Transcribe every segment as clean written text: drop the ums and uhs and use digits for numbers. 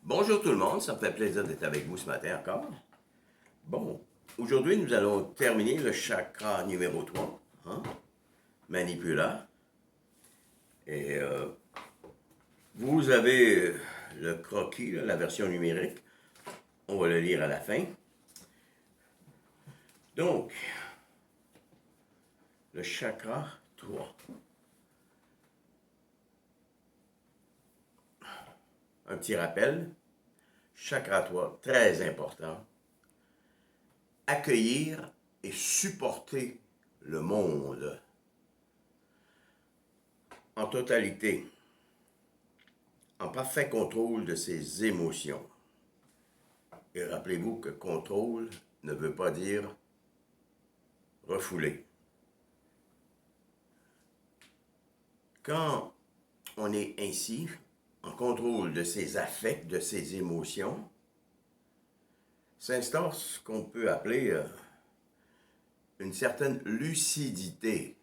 Bonjour tout le monde, ça me fait plaisir d'être avec vous ce matin encore. Bon, aujourd'hui nous allons terminer le chakra numéro 3, hein, Manipula. Et vous avez le croquis, là, la version numérique. On va le lire à la fin. Donc, le chakra 3. Un petit rappel. Chakra 3, très important. Accueillir et supporter le monde en totalité, en parfait contrôle de ses émotions. Et rappelez-vous que contrôle ne veut pas dire refouler. Quand on est ainsi, en contrôle de ses affects, de ses émotions, s'instaure ce qu'on peut appeler une certaine lucidité,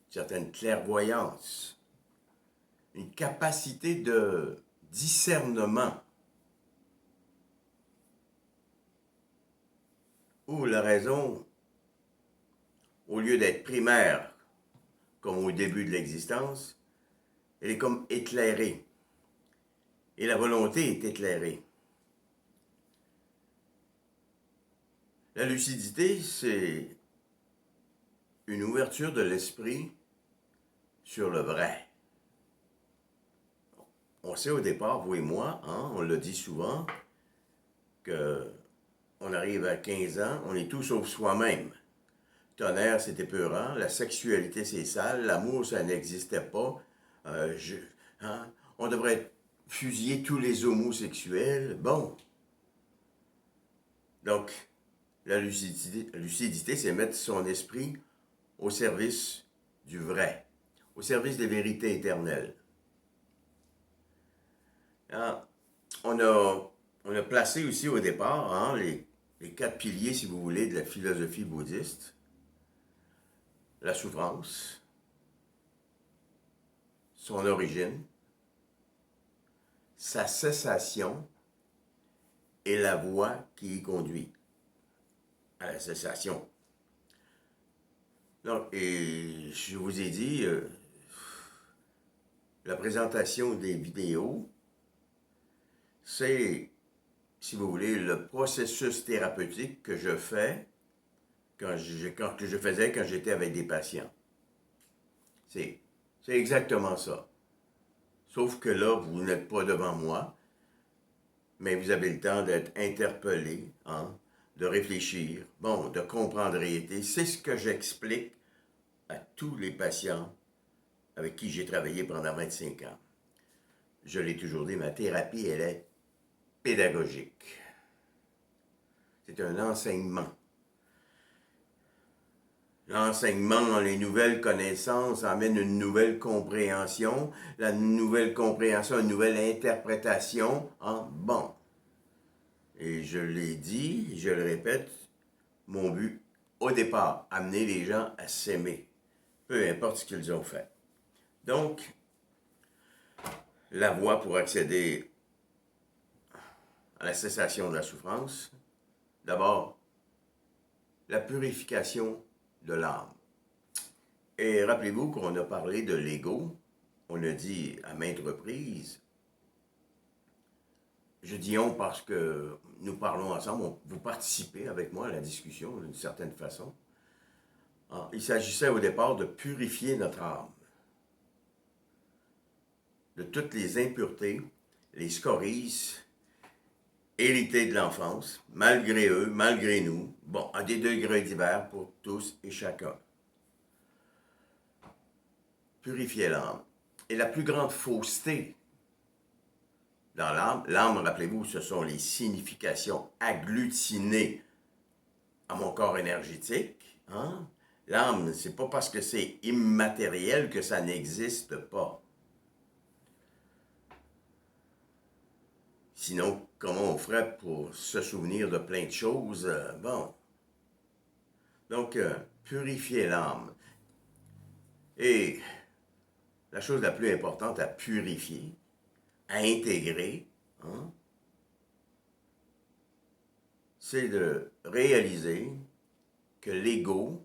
une certaine clairvoyance, une capacité de discernement, où la raison, au lieu d'être primaire, comme au début de l'existence, elle est comme éclairée. Et la volonté est éclairée. La lucidité, c'est une ouverture de l'esprit sur le vrai. On sait au départ, vous et moi, hein, on le dit souvent, que on arrive à 15 ans, on est tout sauf soi-même. Tonnerre, c'est épeurant, la sexualité, c'est sale, l'amour, ça n'existait pas. Euh, je, hein, on devrait fusiller tous les homosexuels. Bon. Donc, la lucidité, c'est mettre son esprit au service du vrai, au service des vérités éternelles. Ah, on a placé aussi au départ hein, les quatre piliers, si vous voulez, de la philosophie bouddhiste. La souffrance, son origine, sa cessation et la voie qui y conduit à la cessation. Donc, et je vous ai dit, la présentation des vidéos, c'est, si vous voulez, le processus thérapeutique que je fais que je faisais quand j'étais avec des patients. C'est exactement ça. Sauf que là, vous n'êtes pas devant moi, mais vous avez le temps d'être interpellé, hein, de réfléchir, bon, de comprendre la réalité. C'est ce que j'explique à tous les patients avec qui j'ai travaillé pendant 25 ans. Je l'ai toujours dit, ma thérapie, elle est pédagogique. C'est un enseignement. L'enseignement, les nouvelles connaissances amènent une nouvelle compréhension. La nouvelle compréhension, une nouvelle interprétation. Hein? Bon. Et je l'ai dit, je le répète, mon but, au départ, amener les gens à s'aimer. Peu importe ce qu'ils ont fait. Donc, la voie pour accéder à la cessation de la souffrance, d'abord, la purification de l'âme. Et rappelez-vous qu'on a parlé de l'ego, on a dit à maintes reprises, je dis on parce que nous parlons ensemble, vous participez avec moi à la discussion d'une certaine façon. Il s'agissait au départ de purifier notre âme de toutes les impuretés, les scories héritées de l'enfance, malgré eux, malgré nous, bon, à des degrés divers pour tous et chacun. Purifier l'âme. Et la plus grande fausseté dans l'âme, rappelez-vous, ce sont les significations agglutinées à mon corps énergétique. Hein? L'âme, c'est pas parce que c'est immatériel que ça n'existe pas. Sinon, comment on ferait pour se souvenir de plein de choses? Bon. Donc, purifier l'âme. Et la chose la plus importante à purifier, à intégrer, hein, c'est de réaliser que l'ego,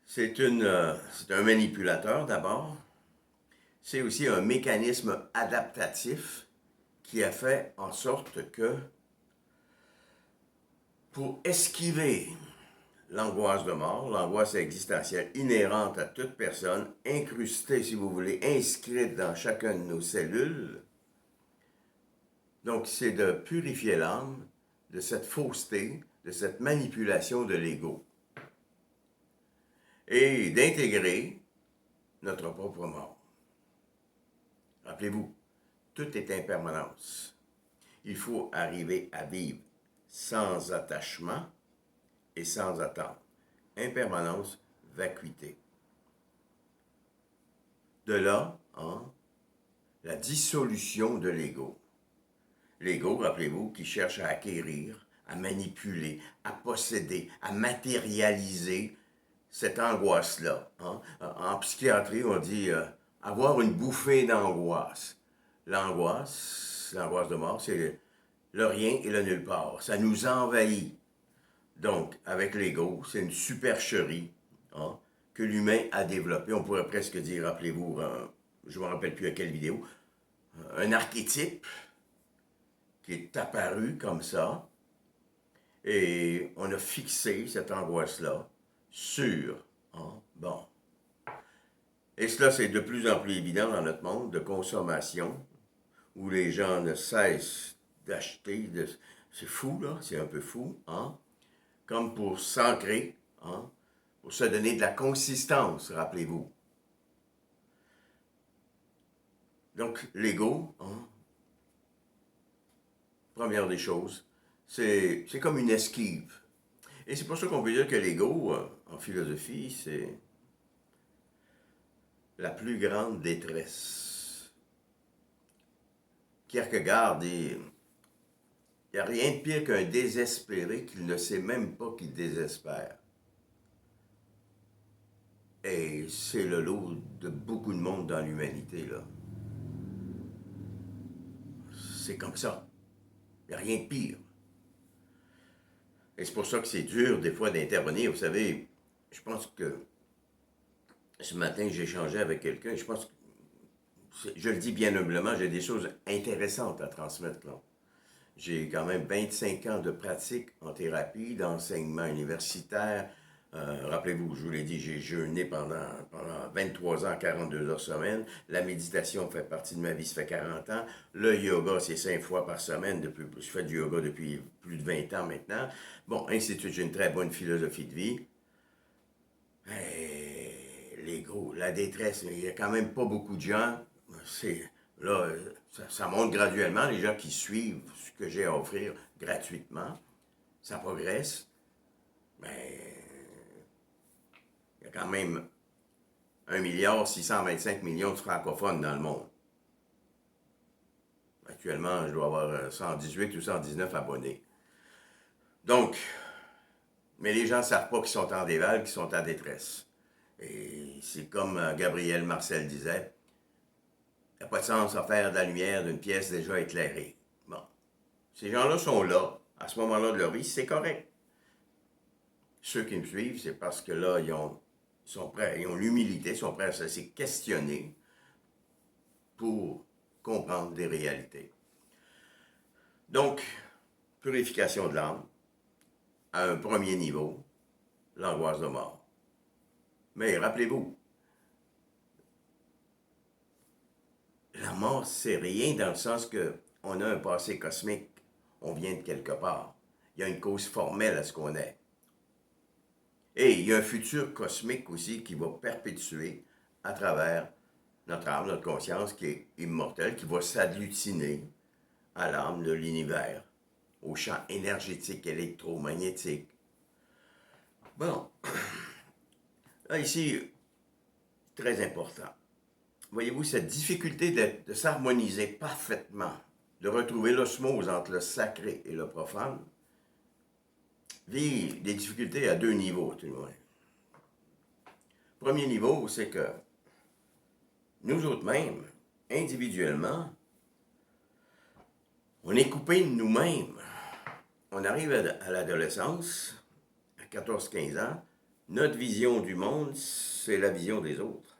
c'est un manipulateur d'abord, c'est aussi un mécanisme adaptatif qui a fait en sorte que pour esquiver l'angoisse de mort, l'angoisse existentielle inhérente à toute personne, incrustée, si vous voulez, inscrite dans chacune de nos cellules, donc c'est de purifier l'âme de cette fausseté, de cette manipulation de l'ego, et d'intégrer notre propre mort. Rappelez-vous, tout est impermanence. Il faut arriver à vivre sans attachement et sans attente. Impermanence, vacuité. De là, hein, la dissolution de l'ego. L'ego, rappelez-vous, qui cherche à acquérir, à manipuler, à posséder, à matérialiser cette angoisse-là. Hein. En psychiatrie, on dit avoir une bouffée d'angoisse. L'angoisse de mort, c'est le rien et le nulle part. Ça nous envahit. Donc, avec l'ego, c'est une supercherie, hein, que l'humain a développée. On pourrait presque dire, rappelez-vous, je ne me rappelle plus à quelle vidéo, un archétype qui est apparu comme ça, et on a fixé cette angoisse-là sur, hein, bon. Et cela, c'est de plus en plus évident dans notre monde de consommation, où les gens ne cessent d'acheter, c'est fou, là, c'est un peu fou, hein, comme pour s'ancrer, hein, pour se donner de la consistance, rappelez-vous. Donc, l'ego, hein, première des choses, c'est comme une esquive. Et c'est pour ça qu'on peut dire que l'ego, en philosophie, c'est la plus grande détresse. Kierkegaard dit, il n'y a rien de pire qu'un désespéré qui ne sait même pas qu'il désespère. Et c'est le lot de beaucoup de monde dans l'humanité, là. C'est comme ça. Il n'y a rien de pire. Et c'est pour ça que c'est dur, des fois, d'intervenir. Vous savez, je pense que ce matin, j'ai échangé avec quelqu'un. Je pense que, je le dis bien humblement, j'ai des choses intéressantes à transmettre, là. J'ai quand même 25 ans de pratique en thérapie, d'enseignement universitaire. Rappelez-vous, je vous l'ai dit, j'ai jeûné pendant 23 ans, 42 heures semaine. La méditation fait partie de ma vie, ça fait 40 ans. Le yoga, c'est 5 fois par semaine. Je fais du yoga depuis plus de 20 ans maintenant. Bon, ainsi de suite, j'ai une très bonne philosophie de vie. L'ego, la détresse, il n'y a quand même pas beaucoup de gens. Là, ça monte graduellement, les gens qui suivent ce que j'ai à offrir gratuitement. Ça progresse. Mais il y a quand même 1,625 milliard de francophones dans le monde. Actuellement, je dois avoir 118 ou 119 abonnés. Donc, mais les gens ne savent pas qu'ils sont en déval, qu'ils sont en détresse. Et c'est comme Gabriel Marcel disait, il n'y a pas de sens à faire de la lumière d'une pièce déjà éclairée. Bon, ces gens-là sont là, à ce moment-là de leur vie, c'est correct. Ceux qui me suivent, c'est parce que là, ils sont prêts, ils ont l'humilité, ils sont prêts à se laisser questionner pour comprendre des réalités. Donc, purification de l'âme, à un premier niveau, l'angoisse de mort. Mais rappelez-vous, la mort, c'est rien dans le sens qu'on a un passé cosmique, on vient de quelque part. Il y a une cause formelle à ce qu'on est. Et il y a un futur cosmique aussi qui va perpétuer à travers notre âme, notre conscience qui est immortelle, qui va s'agglutiner à l'âme de l'univers, au champ énergétique, électromagnétique. Bon, là ici, très important. Voyez-vous, cette difficulté de s'harmoniser parfaitement, de retrouver l'osmose entre le sacré et le profane, vit des difficultés à deux niveaux, tout le moins. Premier niveau, c'est que nous autres mêmes, individuellement, on est coupé de nous-mêmes. On arrive à l'adolescence, à 14-15 ans, notre vision du monde, c'est la vision des autres.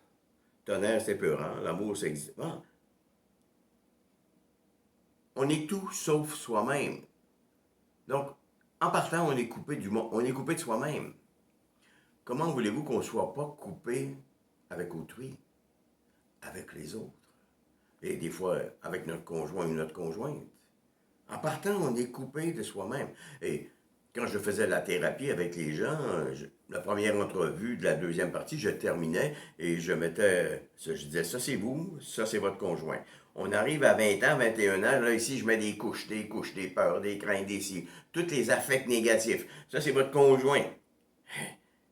Tonnerre, c'est peurant, l'amour, c'est existant. On est tout sauf soi-même. Donc, en partant, on est coupé du monde, on est coupé de soi-même. Comment voulez-vous qu'on ne soit pas coupé avec autrui, avec les autres, et des fois avec notre conjoint ou notre conjointe? En partant, on est coupé de soi-même. Et quand je faisais la thérapie avec les gens, la première entrevue de la deuxième partie, je terminais et je disais, ça c'est vous, ça c'est votre conjoint. On arrive à 20 ans, 21 ans, là ici je mets des couches, des peurs, des craintes, des si, tous les affects négatifs. Ça c'est votre conjoint.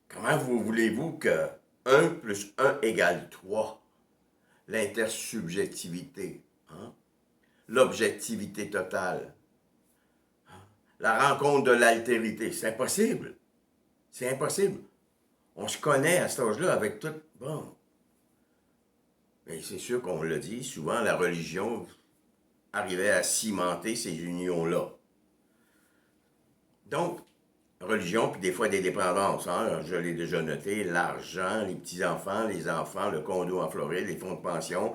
Comment voulez-vous que 1 + 1 = 3? L'intersubjectivité, hein? L'objectivité totale, la rencontre de l'altérité. C'est impossible. C'est impossible. On se connaît à cet âge-là avec tout. Bon. Mais c'est sûr qu'on le dit, souvent la religion arrivait à cimenter ces unions-là. Donc, religion, puis des fois des dépendances, hein, je l'ai déjà noté, l'argent, les petits-enfants, les enfants, le condo en Floride, les fonds de pension,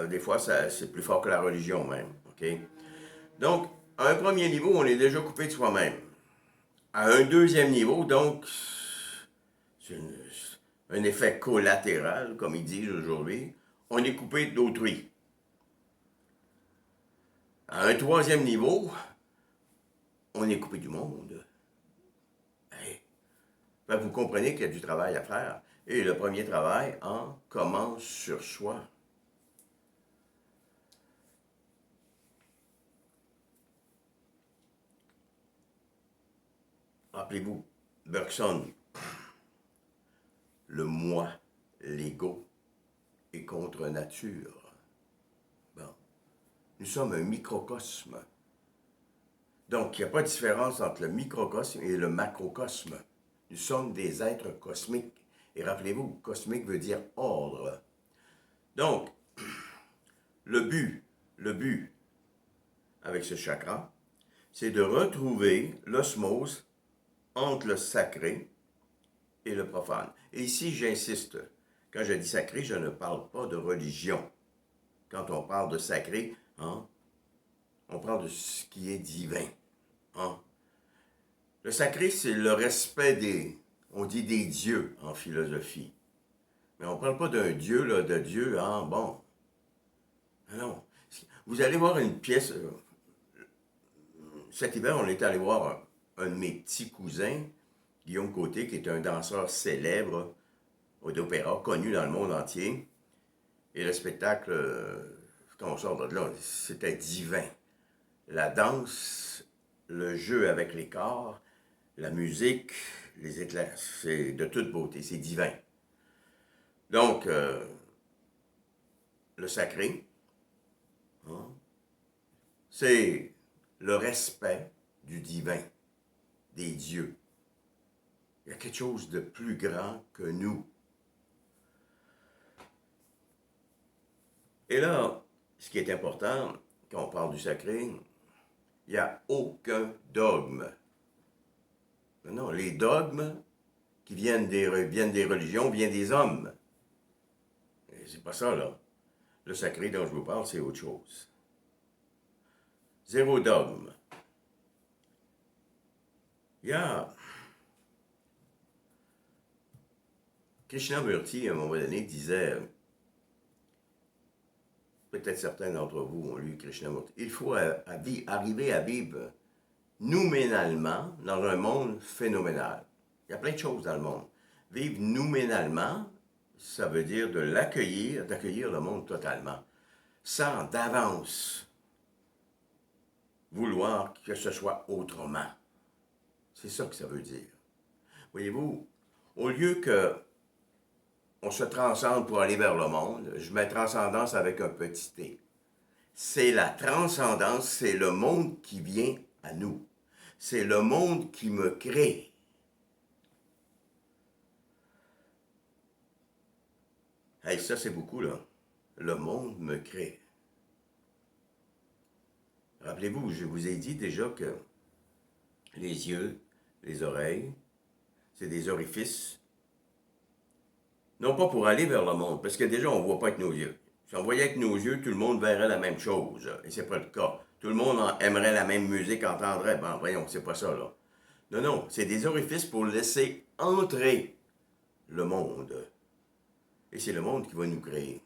des fois c'est plus fort que la religion même. OK? Donc, à un premier niveau, on est déjà coupé de soi-même. À un deuxième niveau, donc, c'est un effet collatéral, comme ils disent aujourd'hui, on est coupé d'autrui. À un troisième niveau, on est coupé du monde. Hey. Ben, vous comprenez qu'il y a du travail à faire. Et le premier travail, commence sur soi. Rappelez-vous, Bergson, le moi, l'ego, est contre nature. Bon. Nous sommes un microcosme. Donc, il n'y a pas de différence entre le microcosme et le macrocosme. Nous sommes des êtres cosmiques. Et rappelez-vous, cosmique veut dire ordre. Donc, le but avec ce chakra, c'est de retrouver l'osmose entre le sacré et le profane. Et ici, j'insiste, quand je dis sacré, je ne parle pas de religion. Quand on parle de sacré, on parle de ce qui est divin. Le sacré, c'est le respect on dit des dieux en philosophie. Mais on ne parle pas d'un dieu, là, de Dieu, bon. Non. Vous allez voir une pièce, cet hiver, on est allé voir un de mes petits cousins, Guillaume Côté, qui est un danseur célèbre d'opéra, connu dans le monde entier. Et le spectacle, quand on sort de là, c'était divin. La danse, le jeu avec les corps, la musique, les éclairs, c'est de toute beauté, c'est divin. Donc, le sacré, c'est le respect du divin, des dieux. Il y a quelque chose de plus grand que nous. Et là, ce qui est important, quand on parle du sacré, il n'y a aucun dogme. Non, les dogmes qui viennent des religions viennent des hommes. Et c'est pas ça, là. Le sacré dont je vous parle, c'est autre chose. Zéro dogme. Il y a Krishnamurti, à un moment donné, disait, peut-être certains d'entre vous ont lu Krishnamurti, il faut arriver à vivre nouménalement dans un monde phénoménal. Il y a plein de choses dans le monde. Vivre nouménalement, ça veut dire de l'accueillir, d'accueillir le monde totalement, sans d'avance vouloir que ce soit autrement. C'est ça que ça veut dire. Voyez-vous, au lieu que on se transcende pour aller vers le monde, je mets transcendance avec un petit t. C'est la transcendance, c'est le monde qui vient à nous. C'est le monde qui me crée. Hey, ça, c'est beaucoup, là. le monde me crée. Rappelez-vous, je vous ai dit déjà que les yeux, les oreilles, c'est des orifices, non pas pour aller vers le monde, parce que déjà on ne voit pas avec nos yeux. Si on voyait avec nos yeux, tout le monde verrait la même chose, et c'est pas le cas. Tout le monde aimerait la même musique, entendrait. Ben voyons, c'est pas ça là. Non, non, c'est des orifices pour laisser entrer le monde. Et c'est le monde qui va nous créer.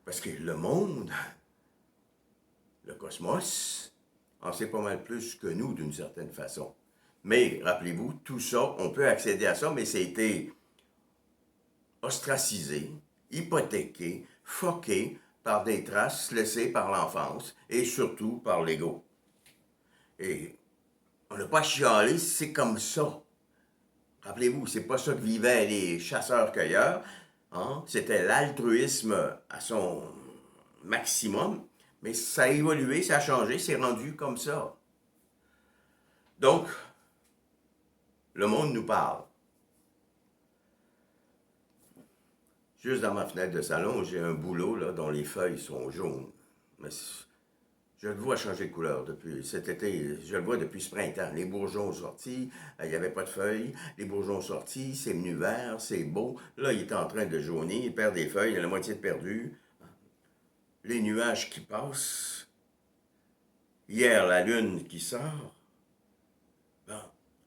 Parce que le monde, le cosmos, en sait pas mal plus que nous d'une certaine façon. Mais rappelez-vous, tout ça, on peut accéder à ça, mais c'était ostracisé, hypothéqué, foqué par des traces laissées par l'enfance et surtout par l'ego. Et on n'a pas chialé, c'est comme ça. Rappelez-vous, c'est pas ça que vivaient les chasseurs-cueilleurs. Hein? C'était l'altruisme à son maximum, mais ça a évolué, ça a changé, c'est rendu comme ça. Donc, le monde nous parle. Juste dans ma fenêtre de salon, j'ai un bouleau là, dont les feuilles sont jaunes. Mais je le vois changer de couleur depuis cet été. Je le vois depuis ce printemps. Les bourgeons sont sortis, il n'y avait pas de feuilles. Les bourgeons sont sortis, c'est venu vert, c'est beau. Là, il est en train de jaunir, il perd des feuilles, il a la moitié de perdu. Les nuages qui passent. Hier, la lune qui sort. Bon.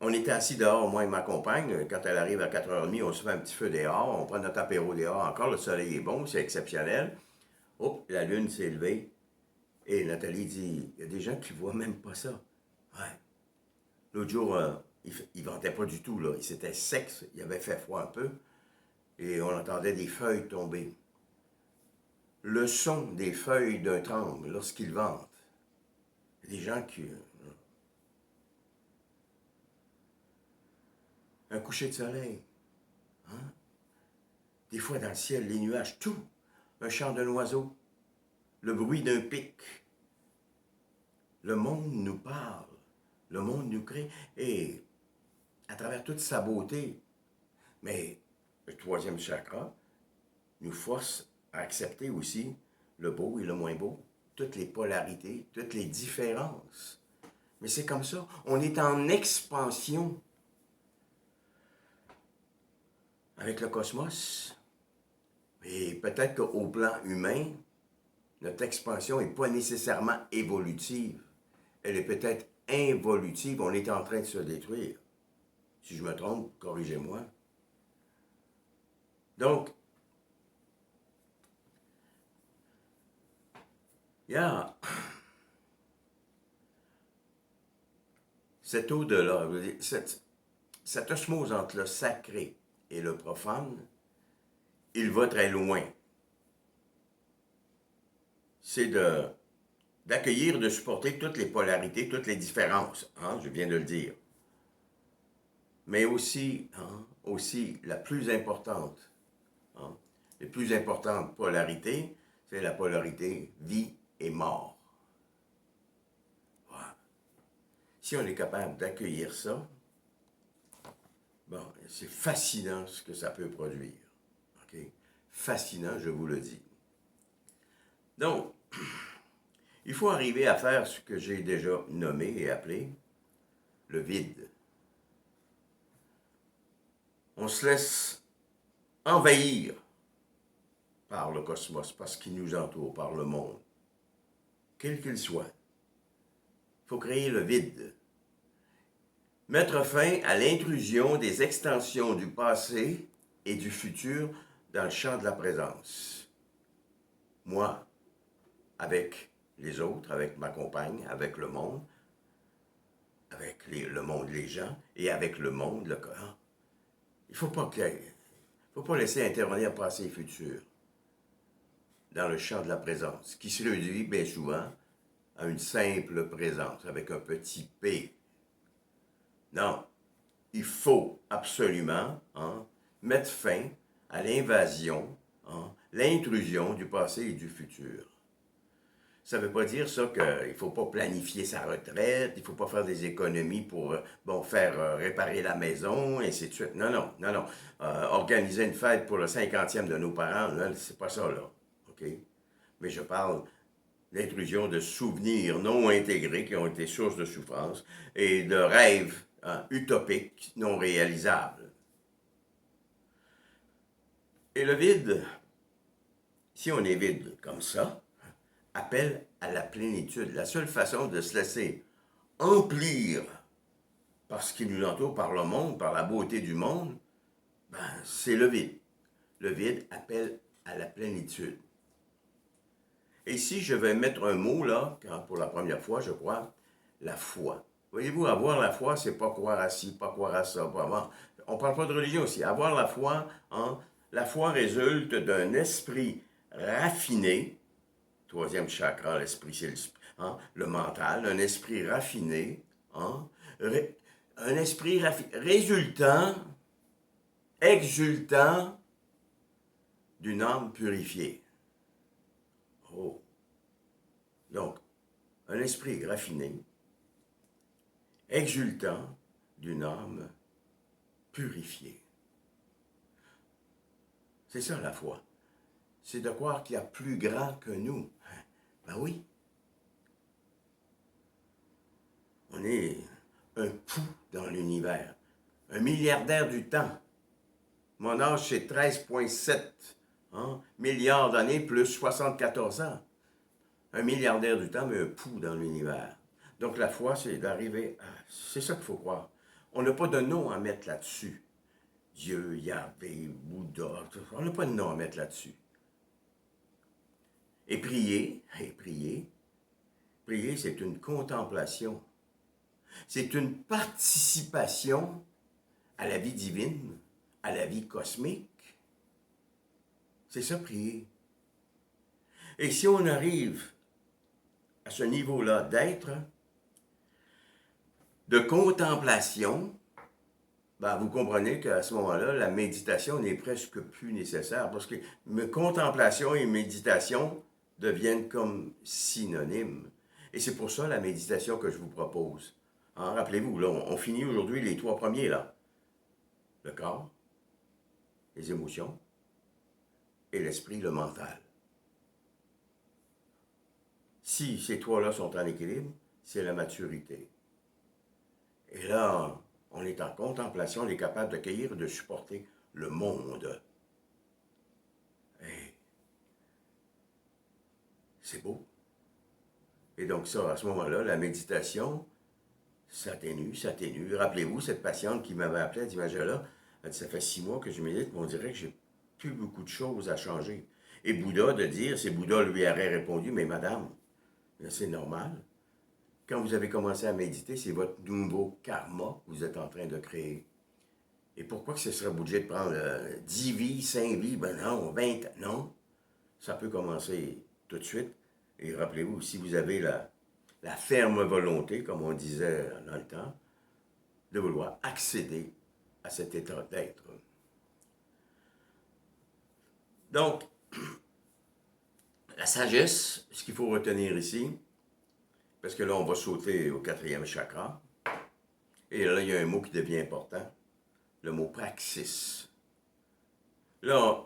On était assis dehors, moi et ma compagne. Quand elle arrive à 4h30, on se fait un petit feu dehors, on prend notre apéro dehors. Encore, le soleil est bon, c'est exceptionnel. Oh, la lune s'est levée. Et Nathalie dit, il y a des gens qui voient même pas ça. Ouais. L'autre jour, il ventait pas du tout, là. C'était sec, il avait fait froid un peu. Et on entendait des feuilles tomber. Le son des feuilles d'un tremble lorsqu'il vente. Il y a des gens qui... un coucher de soleil. Hein? Des fois dans le ciel, les nuages, tout. Un chant d'un oiseau. Le bruit d'un pic. Le monde nous parle. Le monde nous crée. Et à travers toute sa beauté. Mais le troisième chakra nous force à accepter aussi le beau et le moins beau. Toutes les polarités, toutes les différences. Mais c'est comme ça. On est en expansion avec le cosmos. Et peut-être qu'au plan humain, notre expansion n'est pas nécessairement évolutive. Elle est peut-être involutive. On est en train de se détruire. Si je me trompe, corrigez-moi. Donc, il y a cet au-delà, cette osmose entre le sacré et le profane, il va très loin. C'est d'accueillir, de supporter toutes les polarités, toutes les différences, hein, je viens de le dire. Mais aussi, aussi la plus importante, les plus importantes polarités, c'est la polarité vie et mort. Voilà. Si on est capable d'accueillir ça, bon, c'est fascinant ce que ça peut produire. Okay? Fascinant, je vous le dis. Donc, il faut arriver à faire ce que j'ai déjà nommé et appelé le vide. On se laisse envahir par le cosmos, par ce qui nous entoure, par le monde, quel qu'il soit. Il faut créer le vide. Mettre fin à l'intrusion des extensions du passé et du futur dans le champ de la présence. Moi, avec les autres, avec ma compagne, avec le monde, avec le monde, les gens, et avec le monde, le corps. Il ne faut pas laisser intervenir passé et futur dans le champ de la présence, qui se réduit bien souvent à une simple présence, avec un petit P. Non, il faut absolument mettre fin à l'invasion, l'intrusion du passé et du futur. Ça ne veut pas dire ça qu'il ne faut pas planifier sa retraite, il ne faut pas faire des économies pour faire réparer la maison, et ainsi de suite. Non, non, non, non. Organiser une fête pour le 50e de nos parents, là, c'est pas ça, là. OK? mais je parle d'intrusion de souvenirs non intégrés qui ont été source de souffrance et de rêves utopiques non réalisables. Et le vide, si on est vide comme ça, appelle à la plénitude. La seule façon de se laisser emplir par ce qui nous entoure, par le monde, par la beauté du monde, ben, c'est le vide. Le vide appelle à la plénitude. Et ici, je vais mettre un mot, là, pour la première fois, je crois, la foi. Voyez-vous, avoir la foi, c'est pas croire à ci, pas croire à ça. Pas avoir. On ne parle pas de religion aussi. Avoir la foi, la foi résulte d'un esprit raffiné. Troisième chakra, l'esprit, c'est le mental. Un esprit raffiné. Un esprit résultant, exultant d'une âme purifiée. Oh. Donc, un esprit raffiné, exultant d'une âme purifiée. C'est ça la foi. C'est de croire qu'il y a plus grand que nous. Ben oui. On est un pouls dans l'univers. Un milliardaire du temps. Mon âge, c'est 13,7 milliards d'années plus 74 ans. Un milliardaire du temps, mais un pouls dans l'univers. Donc la foi, c'est d'arriver à... C'est ça qu'il faut croire. On n'a pas de nom à mettre là-dessus. Dieu, Yahvé, Bouddha, on n'a pas de nom à mettre là-dessus. Et prier, prier, c'est une contemplation. C'est une participation à la vie divine, à la vie cosmique. C'est ça, prier. Et si on arrive à ce niveau-là d'être, de contemplation, ben vous comprenez qu'à ce moment-là, la méditation n'est presque plus nécessaire parce que contemplation et méditation deviennent comme synonymes. Et c'est pour ça la méditation que je vous propose. Rappelez-vous, là, on finit aujourd'hui les 3 premiers, là. Le corps, les émotions et l'esprit, le mental. Si ces 3-là sont en équilibre, c'est la maturité. Et là, on est en contemplation, on est capable d'accueillir et de supporter le monde. Et c'est beau. Et donc ça, à ce moment-là, la méditation s'atténue. Rappelez-vous, cette patiente qui m'avait appelé, elle dit, Magella, elle dit, ça fait 6 mois que je médite, mais on dirait que j'ai plus beaucoup de choses à changer. Et Bouddha de dire, c'est Bouddha lui aurait répondu, mais madame, c'est normal. Quand vous avez commencé à méditer, c'est votre nouveau karma que vous êtes en train de créer. Et pourquoi que ce serait obligé de prendre 10 vies, 5 vies? Ben non, 20, non. Ça peut commencer tout de suite. Et rappelez-vous, si vous avez la ferme volonté, comme on disait dans le temps, de vouloir accéder à cet état d'être. Donc, la sagesse, ce qu'il faut retenir ici, parce que là, on va sauter au 4e chakra, et là, il y a un mot qui devient important, le mot praxis. Là,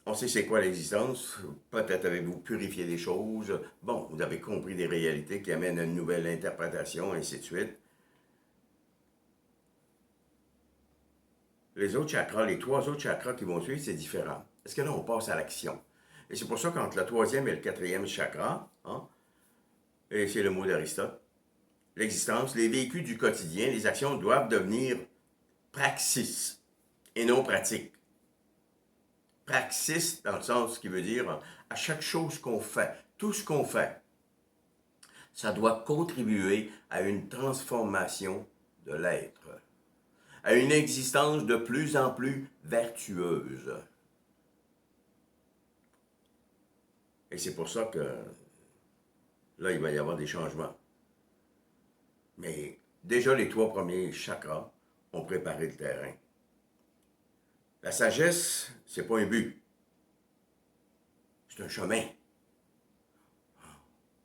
on sait c'est quoi l'existence, peut-être avez-vous purifié des choses, bon, vous avez compris des réalités qui amènent à une nouvelle interprétation, ainsi de suite. Les autres chakras, les 3 autres chakras qui vont suivre, c'est différent. Parce que là, on passe à l'action. Et c'est pour ça qu'entre le 3e et le 4e chakra, et c'est le mot d'Aristote, l'existence, les vécus du quotidien, les actions doivent devenir praxis et non pratique. Praxis dans le sens qui veut dire à chaque chose qu'on fait, tout ce qu'on fait, ça doit contribuer à une transformation de l'être, à une existence de plus en plus vertueuse. Et c'est pour ça que là, il va y avoir des changements. Mais déjà, les 3 premiers chakras ont préparé le terrain. La sagesse, c'est pas un but. C'est un chemin.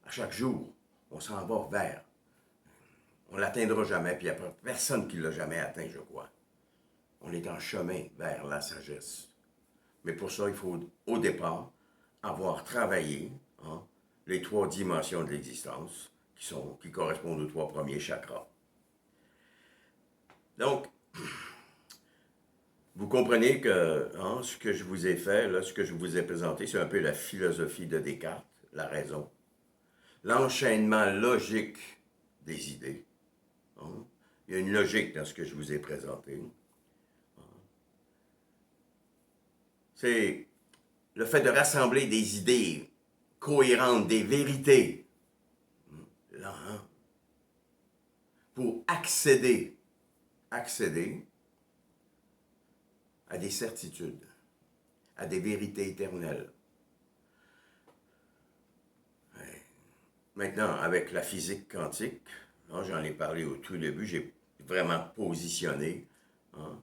À chaque jour, on s'en va vers. On ne l'atteindra jamais, puis il n'y a personne qui ne l'a jamais atteint, je crois. On est en chemin vers la sagesse. Mais pour ça, il faut, au départ, avoir travaillé hein, les 3 dimensions de l'existence qui correspondent aux 3 premiers chakras. Donc, vous comprenez que hein, ce que je vous ai fait, là, ce que je vous ai présenté, c'est un peu la philosophie de Descartes, la raison, l'enchaînement logique des idées. Hein. Il y a une logique dans ce que je vous ai présenté. C'est le fait de rassembler des idées cohérentes, des vérités, là, hein, pour accéder à des certitudes, à des vérités éternelles. Ouais. Maintenant, avec la physique quantique, hein, j'en ai parlé au tout début, j'ai vraiment positionné hein,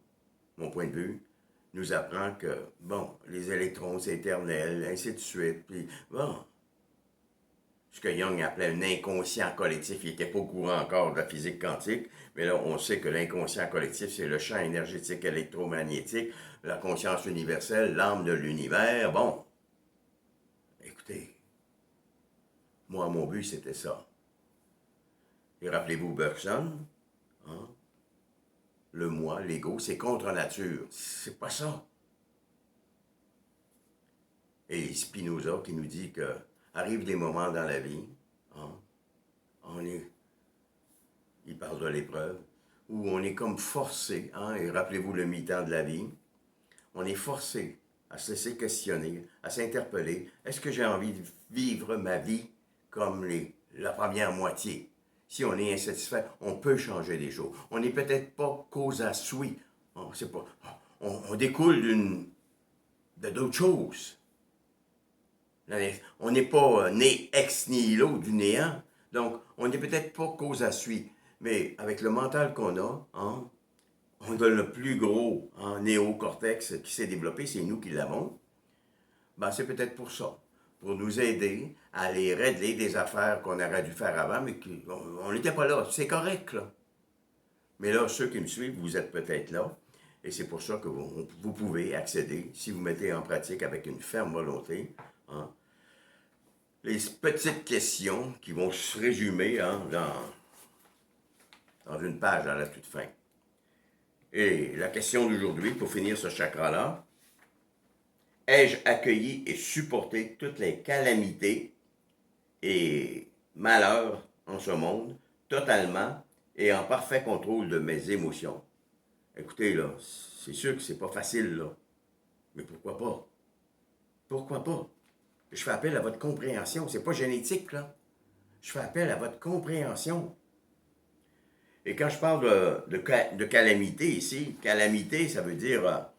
mon point de vue, nous apprend que, bon, les électrons, c'est éternel, ainsi de suite, puis bon, ce que Jung appelait un inconscient collectif, il n'était pas au courant encore de la physique quantique, mais là, on sait que l'inconscient collectif, c'est le champ énergétique électromagnétique, la conscience universelle, l'âme de l'univers. Bon, écoutez, moi, mon but, c'était ça. Et rappelez-vous Bergson, hein, le moi, l'ego, c'est contre nature. C'est pas ça. Et Spinoza qui nous dit que arrivent des moments dans la vie, hein, il parle de l'épreuve, où on est comme forcé, hein, et rappelez-vous le mi-temps de la vie, on est forcé à se laisser questionner, à s'interpeller. Est-ce que j'ai envie de vivre ma vie comme la première moitié? Si on est insatisfait, on peut changer des choses. On n'est peut-être pas cause à sui. On découle de d'autres choses. On n'est pas né ex nihilo du néant. Donc, on n'est peut-être pas cause à suite. Mais avec le mental qu'on a, hein, on a le plus gros hein, néocortex qui s'est développé, c'est nous qui l'avons. Ben, c'est peut-être pour ça. Pour nous aider à aller régler des affaires qu'on aurait dû faire avant, mais on n'était pas là. C'est correct, là. Mais là, ceux qui me suivent, vous êtes peut-être là. Et c'est pour ça que vous pouvez accéder, si vous mettez en pratique avec une ferme volonté, hein, les petites questions qui vont se résumer hein, dans une page à la toute fin. Et la question d'aujourd'hui, pour finir ce chakra-là, ai-je accueilli et supporté toutes les calamités et malheurs en ce monde, totalement et en parfait contrôle de mes émotions? Écoutez, là, c'est sûr que c'est pas facile, là. Mais pourquoi pas? Pourquoi pas? Je fais appel à votre compréhension. C'est pas génétique, là. Je fais appel à votre compréhension. Et quand je parle de calamité ici, calamité, ça veut dire,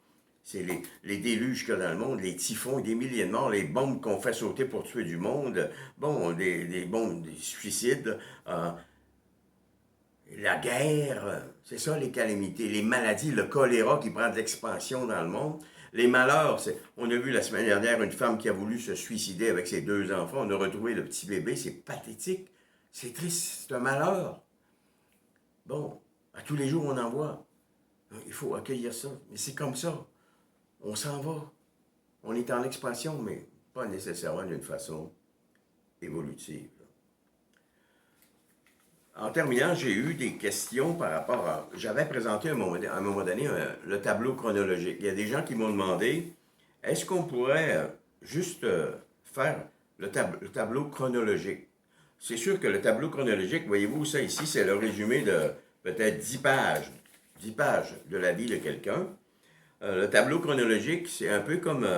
c'est les déluges qu'il y a dans le monde, les typhons, des milliers de morts, les bombes qu'on fait sauter pour tuer du monde, bon, des bombes, des suicides, la guerre, c'est ça les calamités, les maladies, le choléra qui prend de l'expansion dans le monde. Les malheurs, on a vu la semaine dernière une femme qui a voulu se suicider avec ses 2 enfants, on a retrouvé le petit bébé, c'est pathétique, c'est triste, c'est un malheur. Bon, à tous les jours on en voit. Il faut accueillir ça, mais c'est comme ça. On s'en va. On est en expansion, mais pas nécessairement d'une façon évolutive. En terminant, j'ai eu des questions par rapport à... J'avais présenté à un moment donné le tableau chronologique. Il y a des gens qui m'ont demandé, est-ce qu'on pourrait juste faire le tableau chronologique? C'est sûr que le tableau chronologique, voyez-vous, ça ici, c'est le résumé de peut-être 10 pages. 10 pages de la vie de quelqu'un. Le tableau chronologique, c'est un peu comme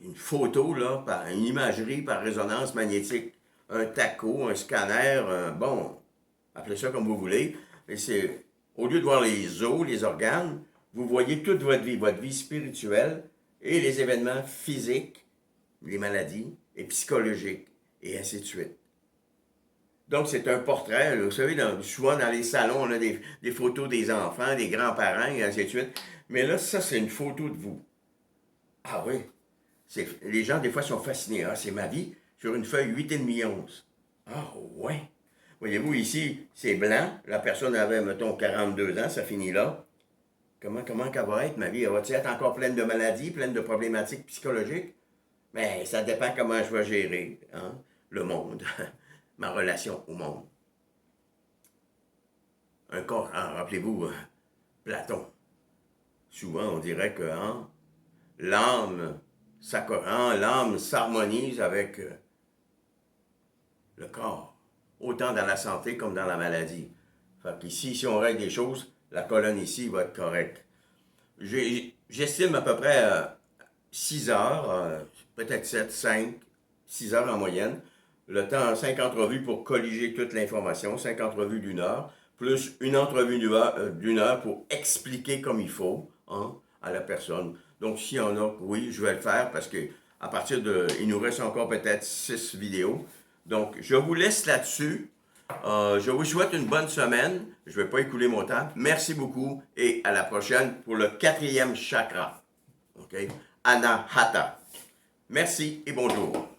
une photo, là, une imagerie par résonance magnétique. Un taco, un scanner, bon, appelez ça comme vous voulez. Mais c'est, au lieu de voir les os, les organes, vous voyez toute votre vie spirituelle et les événements physiques, les maladies, et psychologiques, et ainsi de suite. Donc, c'est un portrait. Vous savez, souvent dans les salons, on a des photos des enfants, des grands-parents, et ainsi de suite. Mais là, ça, c'est une photo de vous. Ah oui. Les gens, des fois, sont fascinés. Ah, c'est ma vie sur une feuille 8,5 onces. Ah ouais. Voyez-vous, ici, c'est blanc. La personne avait, mettons, 42 ans, ça finit là. Comment qu'elle va être, ma vie? Elle va-t-elle être encore pleine de maladies, pleine de problématiques psychologiques? Mais ça dépend comment je vais gérer le monde, ma relation au monde. Un corps, rappelez-vous, Platon. Souvent, on dirait que l'âme s'harmonise avec le corps, autant dans la santé comme dans la maladie. Fait qu'ici, si on règle des choses, la colonne ici va être correcte. J'estime à peu près 6 heures, peut-être 7, 5, 6 heures en moyenne. Le temps, 5 entrevues pour colliger toute l'information, 5 entrevues d'1 heure, plus une entrevue d'1 heure pour expliquer comme il faut à la personne. Donc, s'il y en a, oui, je vais le faire parce que à partir de. Il nous reste encore peut-être 6 vidéos. Donc, je vous laisse là-dessus. Je vous souhaite une bonne semaine. Je ne vais pas écouler mon temps. Merci beaucoup et à la prochaine pour le 4e chakra. OK? Anahata. Merci et bonjour.